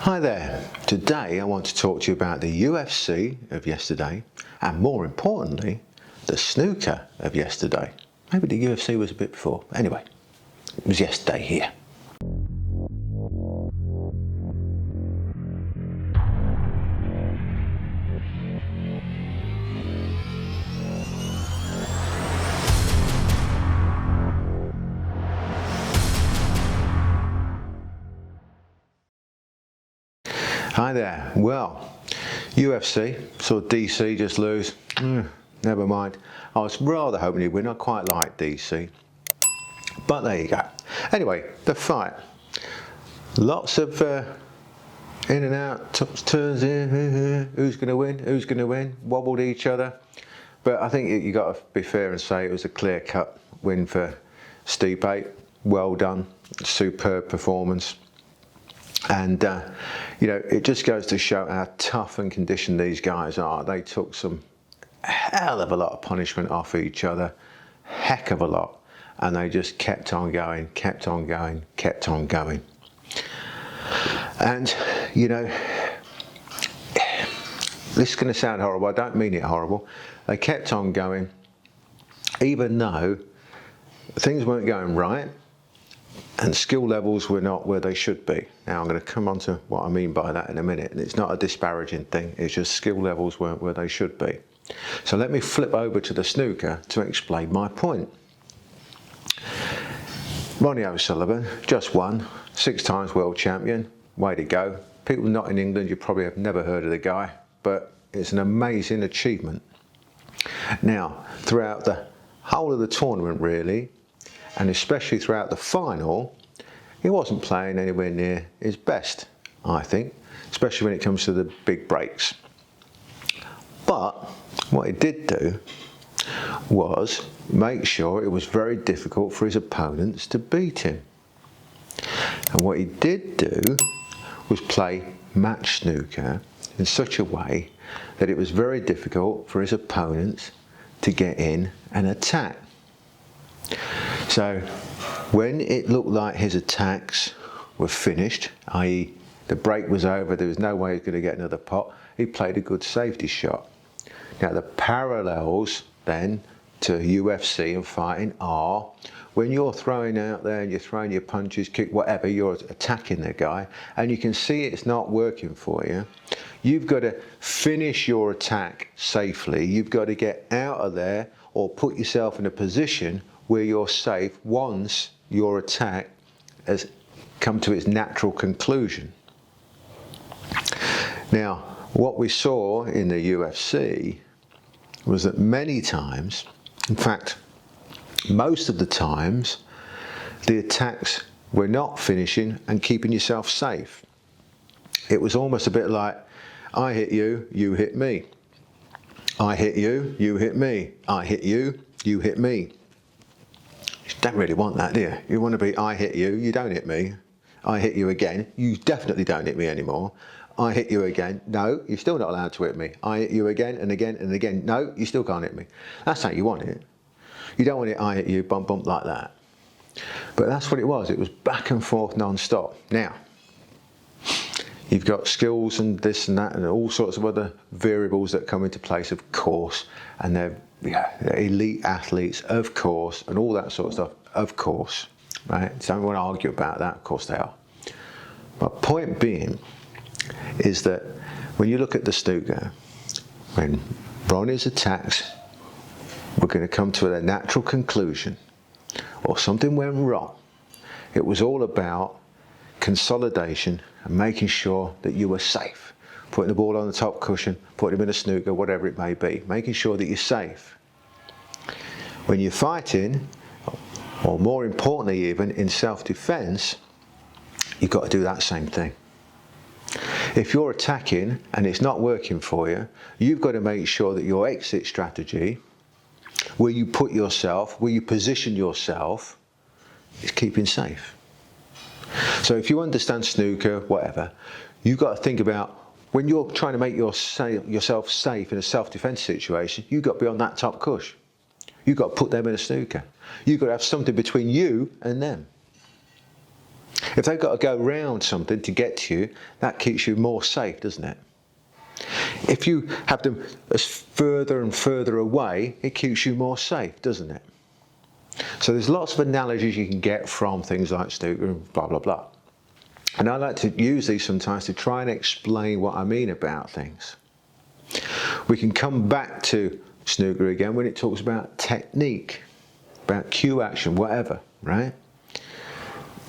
Hi there. Today I want to talk to you about the UFC of yesterday and more importantly, the snooker of yesterday. Maybe the UFC was a bit before. Anyway, it was yesterday here. Hi there. Well, UFC, saw DC just lose. Never mind. I was rather hoping he'd win. I quite like DC. But there you go. Anyway, the fight. Lots of in and out, turns in. Who's going to win? Who's going to win? Wobbled each other. But I think you got to be fair and say it was a clear-cut win for Stipe. Well done. Superb performance. And, you know, it just goes to show how tough and conditioned these guys are. They took some hell of a lot of punishment off each other, heck of a lot. And they just kept on going, kept on going, kept on going. And, you know, this is going to sound horrible. I don't mean it horrible. They kept on going, even though things weren't going right. And skill levels were not where they should be. Now I'm going to come on to what I mean by that in a minute. And it's not a disparaging thing, it's just skill levels weren't where they should be. So let me flip over to the snooker to explain my point. Ronnie O'Sullivan just won, 6 times world champion, way to go. People not in England, you probably have never heard of the guy, but it's an amazing achievement. Now, throughout the whole of the tournament really, and especially throughout the final, he wasn't playing anywhere near his best, I think, especially when it comes to the big breaks. But what he did do was make sure it was very difficult for his opponents to beat him. And what he did do was play match snooker in such a way that it was very difficult for his opponents to get in and attack. So when it looked like his attacks were finished, i.e. the break was over, there was no way he was going to get another pot, he played a good safety shot. Now the parallels then to UFC and fighting are when you're throwing out there and you're throwing your punches, kick, whatever, you're attacking the guy and you can see it's not working for you, you've got to finish your attack safely. You've got to get out of there or put yourself in a position where you're safe once your attack has come to its natural conclusion. Now, what we saw in the UFC was that many times, in fact, most of the times, the attacks were not finishing and keeping yourself safe. It was almost a bit like, I hit you, you hit me. I hit you, you hit me. I hit you, you hit me. You don't really want that, do you? You want to be, I hit you, you don't hit me. I hit you again, you definitely don't hit me anymore. I hit you again, no, you're still not allowed to hit me. I hit you again and again and again, no, you still can't hit me. That's how you want it. You don't want it, I hit you, bump, bump like that. But that's what it was back and forth non-stop. Now, you've got skills and this and that and all sorts of other variables that come into place, of course, and they're elite athletes, of course, and all that sort of stuff, of course, right? So I don't want to argue about that, of course they are. But point being is that when you look at the snooker, when Ronnie's attacks were going to come to their natural conclusion, or something went wrong, it was all about consolidation and making sure that you were safe. Putting the ball on the top cushion, putting him in a snooker, whatever it may be, making sure that you're safe. When you're fighting, or more importantly even in self-defense, you've got to do that same thing. If you're attacking and it's not working for you, you've got to make sure that your exit strategy, where you put yourself, where you position yourself, is keeping safe. So if you understand snooker, whatever, you've got to think about when you're trying to make yourself safe in a self-defense situation, you've got to be on that top cush. You've got to put them in a snooker. You've got to have something between you and them. If they've got to go round something to get to you, that keeps you more safe, doesn't it? If you have them as further and further away, it keeps you more safe, doesn't it? So there's lots of analogies you can get from things like snooker and blah, blah, blah. And I like to use these sometimes to try and explain what I mean about things. We can come back to snooker again when it talks about technique, about cue action, whatever, right?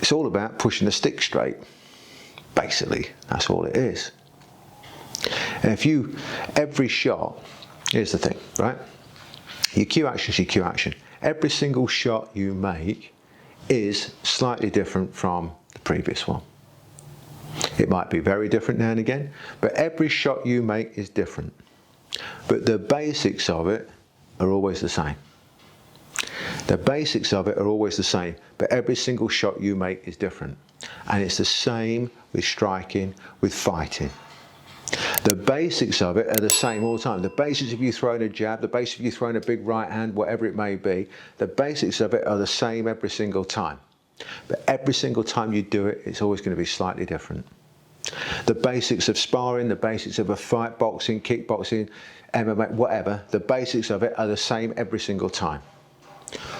It's all about pushing the stick straight. Basically, that's all it is. And every shot, here's the thing, right? Your cue action is your cue action. Every single shot you make is slightly different from the previous one. It might be very different now and again, but every shot you make is different. But the basics of it are always the same. The basics of it are always the same, but every single shot you make is different. And it's the same with striking, with fighting. The basics of it are the same all the time. The basics of you throwing a jab, the basics of you throwing a big right hand, whatever it may be, the basics of it are the same every single time. But every single time you do it, it's always going to be slightly different. The basics of sparring, the basics of a fight, boxing, kickboxing, MMA, whatever, the basics of it are the same every single time.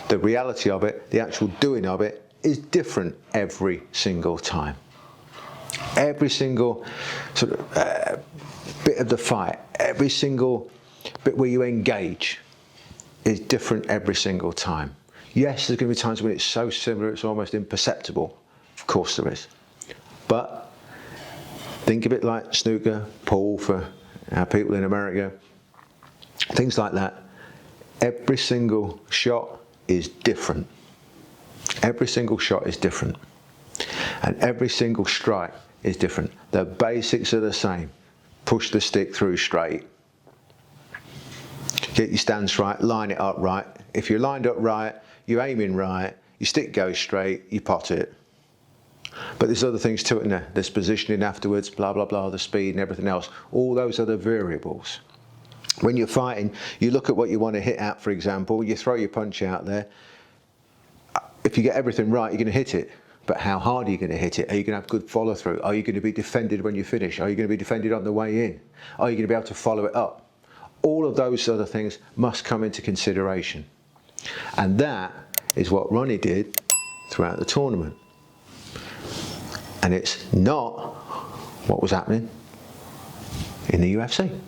The reality of it, the actual doing of it, is different every single time. Every single sort of bit of the fight, every single bit where you engage is different every single time. Yes, there's going to be times when it's so similar it's almost imperceptible. Of course there is. But think of it like snooker, pool for our people in America, things like that. Every single shot is different. Every single shot is different. And every single strike is different. The basics are the same. Push the stick through straight. Get your stance right, line it up right. If you're lined up right, you're aiming right, your stick goes straight, you pot it. But there's other things to it in there. There's positioning afterwards, blah, blah, blah, the speed and everything else. All those other variables. When you're fighting, you look at what you want to hit at, for example, you throw your punch out there. If you get everything right, you're going to hit it. But how hard are you going to hit it? Are you going to have good follow through? Are you going to be defended when you finish? Are you going to be defended on the way in? Are you going to be able to follow it up? All of those other things must come into consideration. And that is what Ronnie did throughout the tournament. And it's not what was happening in the UFC.